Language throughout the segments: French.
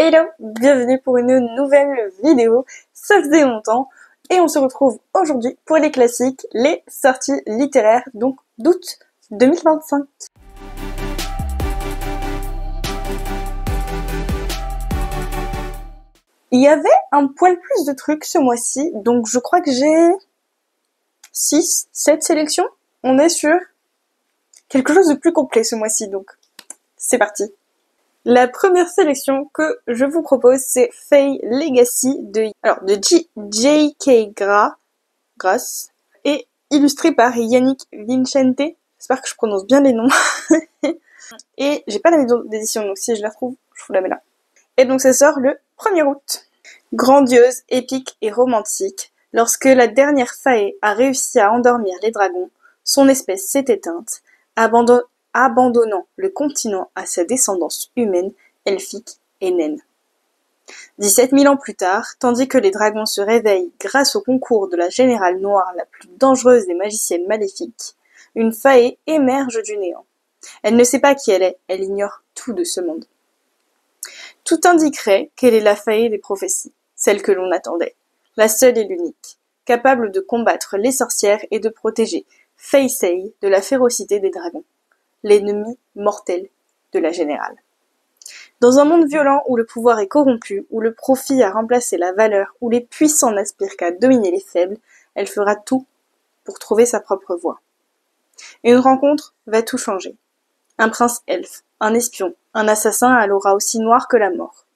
Hello, bienvenue pour une nouvelle vidéo, ça faisait longtemps et on se retrouve aujourd'hui pour les classiques, les sorties littéraires donc d'août 2025. Il y avait un poil plus de trucs ce mois-ci, donc je crois que j'ai 6, 7 sélections. On est sur quelque chose de plus complet ce mois-ci, donc c'est parti. La première sélection que je vous propose, c'est Fae Legacy de J.K. Grass et illustré par Yannick Vincente. J'espère que je prononce bien les noms. Et j'ai pas la maison d'édition, donc si je la trouve, je vous la mets là. Et donc ça sort le 1er août. Grandiose, épique et romantique, lorsque la dernière Fae a réussi à endormir les dragons, son espèce s'est éteinte, abandonnant le continent à sa descendance humaine, elfique et naine. 17 000 ans plus tard, tandis que les dragons se réveillent grâce au concours de la générale noire la plus dangereuse des magiciennes maléfiques, une Fae émerge du néant. Elle ne sait pas qui elle est, elle ignore tout de ce monde. Tout indiquerait qu'elle est la Fae des prophéties, celle que l'on attendait, la seule et l'unique, capable de combattre les sorcières et de protéger Fae Sey de la férocité des dragons, l'ennemi mortel de la générale. Dans un monde violent où le pouvoir est corrompu, où le profit a remplacé la valeur, où les puissants n'aspirent qu'à dominer les faibles, elle fera tout pour trouver sa propre voie. Une rencontre va tout changer. Un prince elfe, un espion, un assassin à l'aura aussi noire que la mort.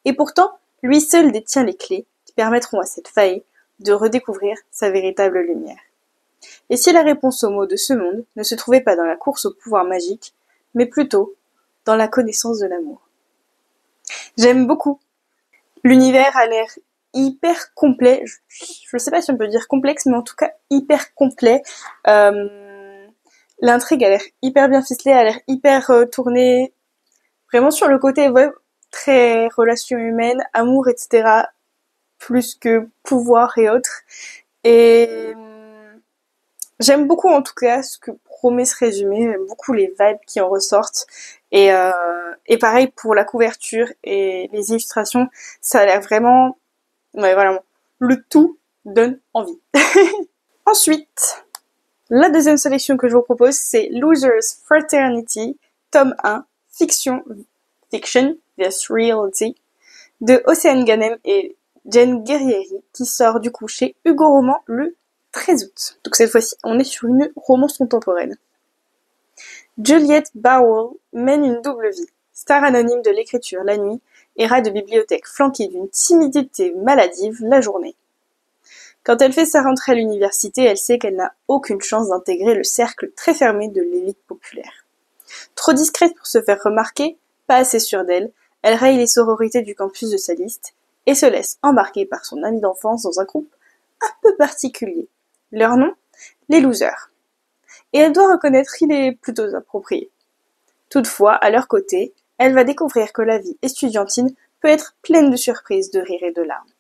Et pourtant, lui seul détient les clés qui permettront à cette Fae de redécouvrir sa véritable lumière. Et si la réponse aux maux de ce monde ne se trouvait pas dans la course au pouvoir magique, mais plutôt dans la connaissance de l'amour. J'aime beaucoup. L'univers a l'air hyper complet. Je sais pas si on peut dire complexe, mais en tout cas hyper complet. L'intrigue a l'air hyper bien ficelée, a l'air hyper tournée vraiment sur le côté très relations humaines, amour, etc. Plus que pouvoir et autres. Et j'aime beaucoup en tout cas ce que promet ce résumé, j'aime beaucoup les vibes qui en ressortent. Et pareil pour la couverture et les illustrations, ça a l'air vraiment... Ouais, voilà, le tout donne envie. Ensuite, la deuxième sélection que je vous propose, c'est Losers Fraternity, tome 1, Fiction vs Reality, de Océane Ganem et Jen Guerrieri, qui sort du coup chez Hugo Roman le 13 août. Donc cette fois-ci, on est sur une romance contemporaine. Juliette Bowell mène une double vie. Star anonyme de l'écriture la nuit et rat de bibliothèque flanquée d'une timidité maladive la journée. Quand elle fait sa rentrée à l'université, elle sait qu'elle n'a aucune chance d'intégrer le cercle très fermé de l'élite populaire. Trop discrète pour se faire remarquer, pas assez sûre d'elle, elle raye les sororités du campus de sa liste et se laisse embarquer par son amie d'enfance dans un groupe un peu particulier. Leur nom, les Losers. Et elle doit reconnaître qu'il est plutôt approprié. Toutefois, à leur côté, elle va découvrir que la vie estudiantine peut être pleine de surprises, de rires et de larmes.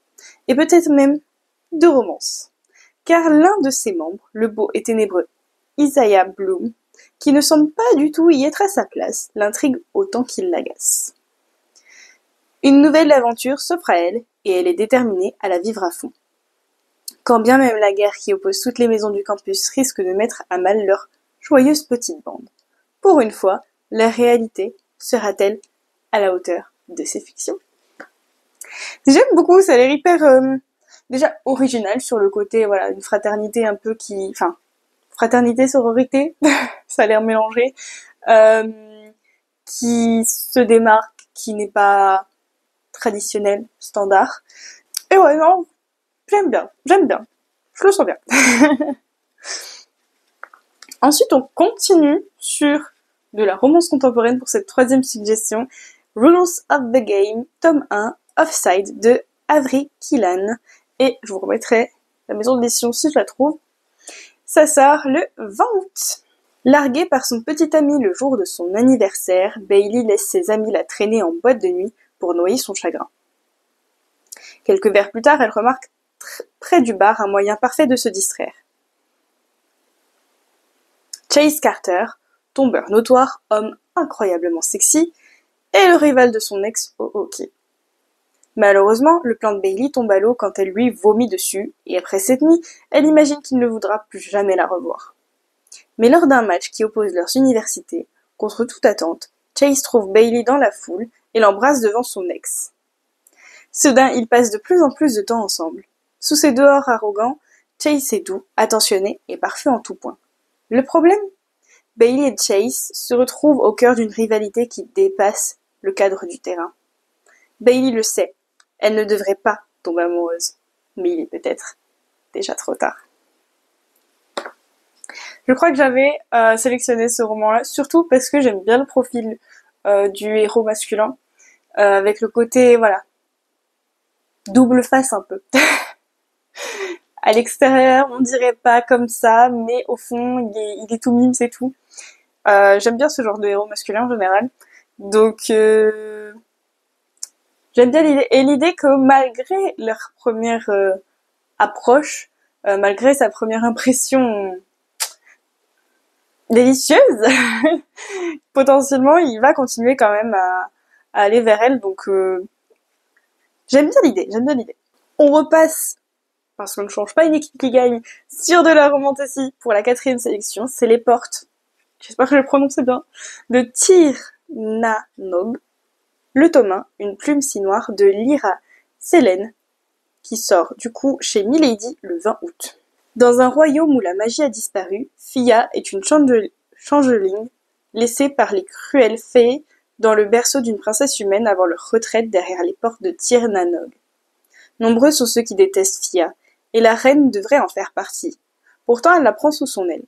Et peut-être même de romance. Car l'un de ses membres, le beau et ténébreux Isaiah Bloom, qui ne semble pas du tout y être à sa place, l'intrigue autant qu'il l'agace. Une nouvelle aventure s'offre à elle, et elle est déterminée à la vivre à fond. Quand bien même la guerre qui oppose toutes les maisons du campus risque de mettre à mal leur joyeuse petite bande. Pour une fois, la réalité sera-t-elle à la hauteur de ces fictions? J'aime beaucoup, ça a l'air hyper déjà original sur le côté, voilà, une fraternité un peu fraternité, sororité, ça a l'air mélangé, qui se démarque, qui n'est pas traditionnel, standard. Et ouais, non, j'aime bien, je le sens bien. Ensuite, on continue sur de la romance contemporaine pour cette troisième suggestion, Rules of the Game, tome 1, Offside, de Avery Killan. Et je vous remettrai la maison d'édition si je la trouve. Ça sort le 20 août. Larguée par son petit ami le jour de son anniversaire, Bailey laisse ses amis la traîner en boîte de nuit pour noyer son chagrin. Quelques verres plus tard, elle remarque près du bar un moyen parfait de se distraire. Chase Carter, tombeur notoire, homme incroyablement sexy, est le rival de son ex au hockey. Malheureusement, le plan de Bailey tombe à l'eau quand elle lui vomit dessus, et après cette nuit, elle imagine qu'il ne voudra plus jamais la revoir. Mais lors d'un match qui oppose leurs universités, contre toute attente, Chase trouve Bailey dans la foule et l'embrasse devant son ex. Soudain, ils passent de plus en plus de temps ensemble. Sous ses dehors arrogants, Chase est doux, attentionné et parfait en tout point. Le problème? Bailey et Chase se retrouvent au cœur d'une rivalité qui dépasse le cadre du terrain. Bailey le sait, elle ne devrait pas tomber amoureuse, mais il est peut-être déjà trop tard. Je crois que j'avais sélectionné ce roman-là, surtout parce que j'aime bien le profil du héros masculin, avec le côté, voilà, double face un peu. À l'extérieur, on dirait pas comme ça, mais au fond, il est tout mime, c'est tout. J'aime bien ce genre de héros masculin en général. Donc, j'aime bien l'idée. Et l'idée que malgré leur première approche, malgré sa première impression délicieuse, potentiellement, il va continuer quand même à aller vers elle. Donc, j'aime bien l'idée. On repasse, parce qu'on ne change pas une équipe qui gagne, sur de la romantasy pour la 4e sélection. C'est Les Portes, j'espère que je le prononce bien, de Tir Na Nog. Le tome 1, Une plume si noire, de Lyra Selene, qui sort du coup chez Milady le 20 août. Dans un royaume où la magie a disparu, Fia est une changeling laissée par les cruelles fées dans le berceau d'une princesse humaine avant leur retraite derrière les portes de Tir Na Nog. Nombreux sont ceux qui détestent Fia, et la reine devrait en faire partie. Pourtant, elle la prend sous son aile.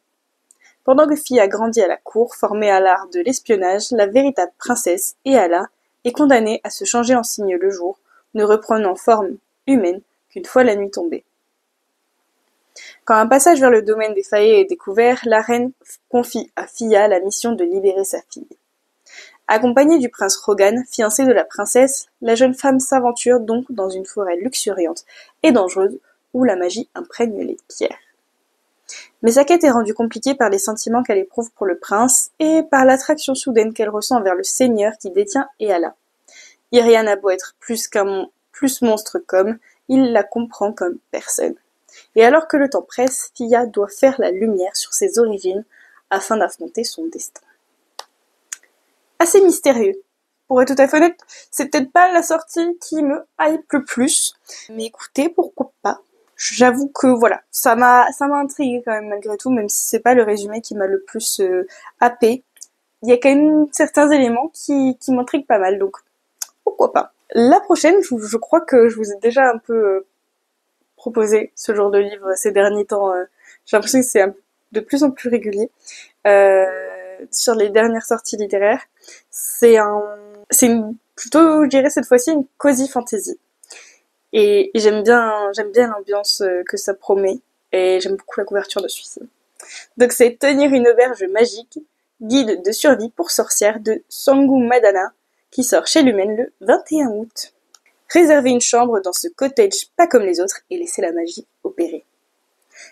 Pendant que Fia grandit à la cour, formée à l'art de l'espionnage, la véritable princesse, Eala, est condamnée à se changer en cygne le jour, ne reprenant forme humaine qu'une fois la nuit tombée. Quand un passage vers le domaine des Fae est découvert, la reine confie à Fia la mission de libérer sa fille. Accompagnée du prince Rogan, fiancé de la princesse, la jeune femme s'aventure donc dans une forêt luxuriante et dangereuse où la magie imprègne les pierres. Mais sa quête est rendue compliquée par les sentiments qu'elle éprouve pour le prince et par l'attraction soudaine qu'elle ressent envers le seigneur qui détient Eala. Irian a beau être plus monstre qu'homme, il la comprend comme personne. Et alors que le temps presse, Fia doit faire la lumière sur ses origines afin d'affronter son destin. Assez mystérieux. Pour être tout à fait honnête, c'est peut-être pas la sortie qui me hype le plus, mais écoutez, pourquoi pas. J'avoue que voilà, ça m'a intrigué quand même malgré tout, même si c'est pas le résumé qui m'a le plus happé. Il y a quand même certains éléments qui m'intriguent pas mal, donc pourquoi pas. La prochaine, je crois que je vous ai déjà un peu proposé ce genre de livre ces derniers temps. J'ai l'impression que c'est de plus en plus régulier sur les dernières sorties littéraires. Plutôt, je dirais cette fois-ci, une cozy fantasy. Et j'aime bien l'ambiance que ça promet, et j'aime beaucoup la couverture de celui-ci. Donc c'est Tenir une auberge magique, guide de survie pour sorcières de Sangu Madana, qui sort chez Lumen le 21 août. Réservez une chambre dans ce cottage pas comme les autres et laissez la magie opérer.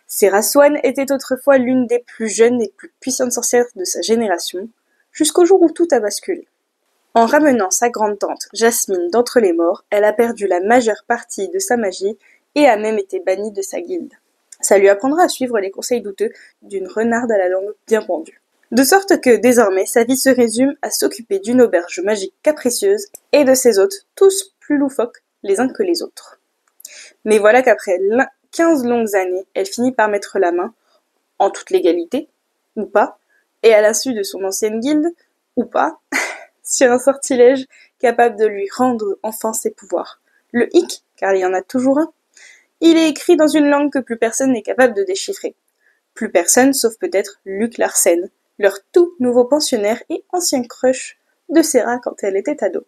Sarah Swan était autrefois l'une des plus jeunes et plus puissantes sorcières de sa génération, jusqu'au jour où tout a basculé. En ramenant sa grande-tante Jasmine d'entre les morts, elle a perdu la majeure partie de sa magie et a même été bannie de sa guilde. Ça lui apprendra à suivre les conseils douteux d'une renarde à la langue bien pendue. De sorte que, désormais, sa vie se résume à s'occuper d'une auberge magique capricieuse et de ses hôtes, tous plus loufoques les uns que les autres. Mais voilà qu'après 15 longues années, elle finit par mettre la main, en toute légalité, ou pas, et à l'insu de son ancienne guilde, ou pas, sur un sortilège capable de lui rendre enfin ses pouvoirs. Le hic, car il y en a toujours un. Il est écrit dans une langue que plus personne n'est capable de déchiffrer. Plus personne, sauf peut-être Luc Larsen, leur tout nouveau pensionnaire et ancien crush de Sarah quand elle était ado.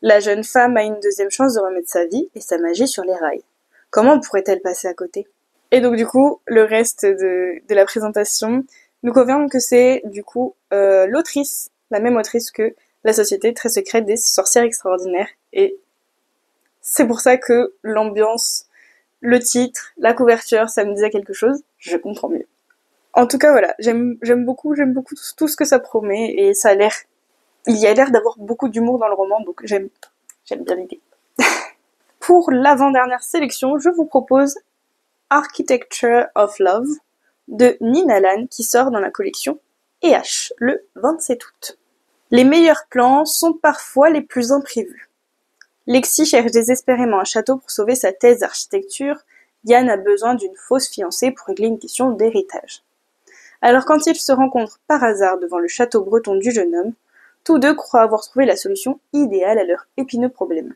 La jeune femme a une deuxième chance de remettre sa vie et sa magie sur les rails. Comment pourrait-elle passer à côté? Et donc du coup, le reste de la présentation nous confirme que c'est du coup l'autrice, la même autrice que La Société très secrète des sorcières extraordinaires. Et c'est pour ça que l'ambiance, le titre, la couverture, ça me disait quelque chose, je comprends mieux. En tout cas, voilà, j'aime beaucoup tout ce que ça promet, et il y a l'air d'avoir beaucoup d'humour dans le roman, donc j'aime bien l'idée. pour l'avant-dernière sélection, je vous propose Architecture of Love de Nina Lan qui sort dans la collection EH le 27 août. Les meilleurs plans sont parfois les plus imprévus. Lexi cherche désespérément un château pour sauver sa thèse d'architecture. Yan a besoin d'une fausse fiancée pour régler une question d'héritage. Alors quand ils se rencontrent par hasard devant le château breton du jeune homme, tous deux croient avoir trouvé la solution idéale à leur épineux problème.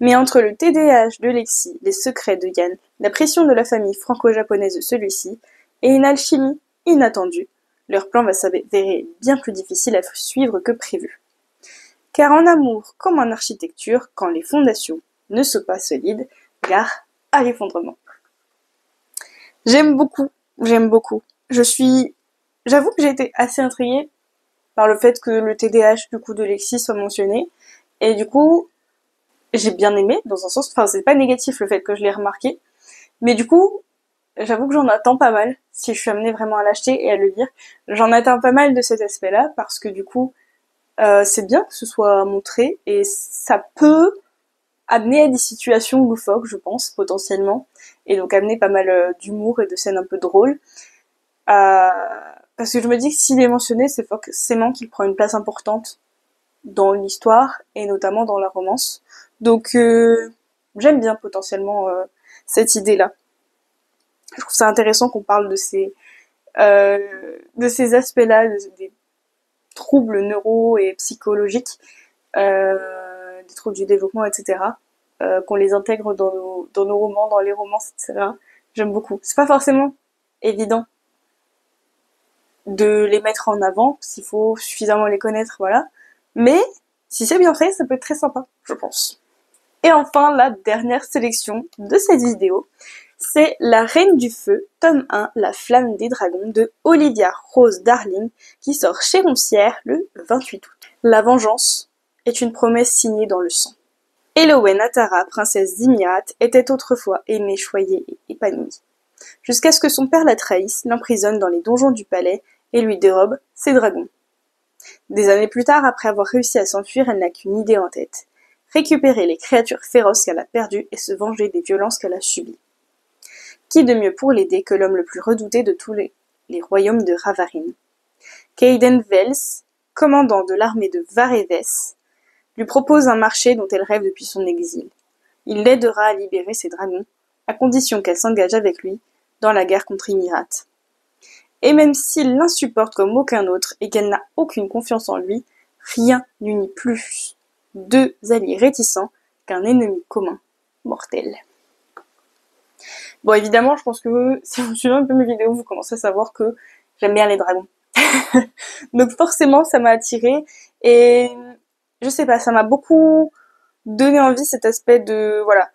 Mais entre le TDAH de Lexi, les secrets de Yan, la pression de la famille franco-japonaise de celui-ci, et une alchimie inattendue, leur plan va s'avérer bien plus difficile à suivre que prévu. Car en amour comme en architecture, quand les fondations ne sont pas solides, gare à l'effondrement. J'aime beaucoup. J'avoue que j'ai été assez intriguée par le fait que le TDAH du coup de Lexi soit mentionné, et du coup, j'ai bien aimé, dans un sens, enfin c'est pas négatif le fait que je l'ai remarqué, mais du coup, j'avoue que j'en attends pas mal, si je suis amenée vraiment à l'acheter et à le lire, j'en attends pas mal de cet aspect-là, parce que du coup, c'est bien que ce soit montré, et ça peut amener à des situations loufoques, je pense, potentiellement, et donc amener pas mal d'humour et de scènes un peu drôles, parce que je me dis que s'il est mentionné, c'est forcément qu'il prend une place importante dans l'histoire, et notamment dans la romance. Donc j'aime bien potentiellement cette idée-là. Je trouve ça intéressant qu'on parle de ces aspects-là, des troubles neuro et psychologiques, des troubles du développement, etc. Qu'on les intègre dans nos romans, dans les romances, etc. J'aime beaucoup. C'est pas forcément évident de les mettre en avant, parce qu'il faut suffisamment les connaître, voilà. Mais si c'est bien fait, ça peut être très sympa, je pense. Et enfin, la dernière sélection de cette vidéo, c'est La Reine du Feu, tome 1, La Flamme des Dragons, de Olivia Rose Darling, qui sort chez Roncière le 28 août. La vengeance est une promesse signée dans le sang. Elowen Atara, princesse d'Imirat, était autrefois aimée, choyée et épanouie. Jusqu'à ce que son père la trahisse, l'emprisonne dans les donjons du palais et lui dérobe ses dragons. Des années plus tard, après avoir réussi à s'enfuir, elle n'a qu'une idée en tête. Récupérer les créatures féroces qu'elle a perdues et se venger des violences qu'elle a subies. Qui de mieux pour l'aider que l'homme le plus redouté de tous les royaumes de Ravarin? Kaiden Vels, commandant de l'armée de Varevès, lui propose un marché dont elle rêve depuis son exil. Il l'aidera à libérer ses dragons, à condition qu'elle s'engage avec lui dans la guerre contre Imirat. Et même s'il l'insupporte comme aucun autre et qu'elle n'a aucune confiance en lui, rien n'unit plus deux alliés réticents qu'un ennemi commun, mortel. Bon, évidemment, je pense que si vous suivez un peu mes vidéos, vous commencez à savoir que j'aime bien les dragons. Donc forcément, ça m'a attirée et je sais pas, ça m'a beaucoup donné envie cet aspect de, voilà,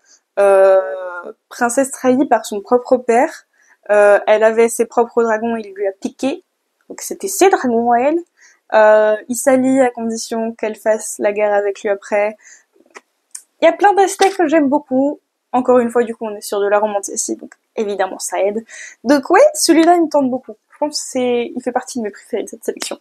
princesse trahie par son propre père. Elle avait ses propres dragons, il lui a piqué, donc c'était ses dragons à elle. Il s'allie à condition qu'elle fasse la guerre avec lui après. Il y a plein d'aspects que j'aime beaucoup. Encore une fois, du coup, on est sur de la romance ici, donc évidemment ça aide. Donc ouais, celui-là, il me tente beaucoup. Je pense il fait partie de mes préférés de cette sélection.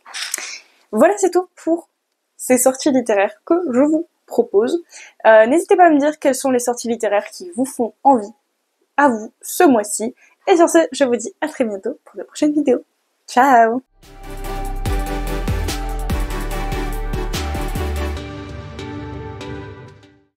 Voilà, c'est tout pour ces sorties littéraires que je vous propose. N'hésitez pas à me dire quelles sont les sorties littéraires qui vous font envie à vous ce mois-ci. Et sur ce, je vous dis à très bientôt pour de prochaines vidéos. Ciao!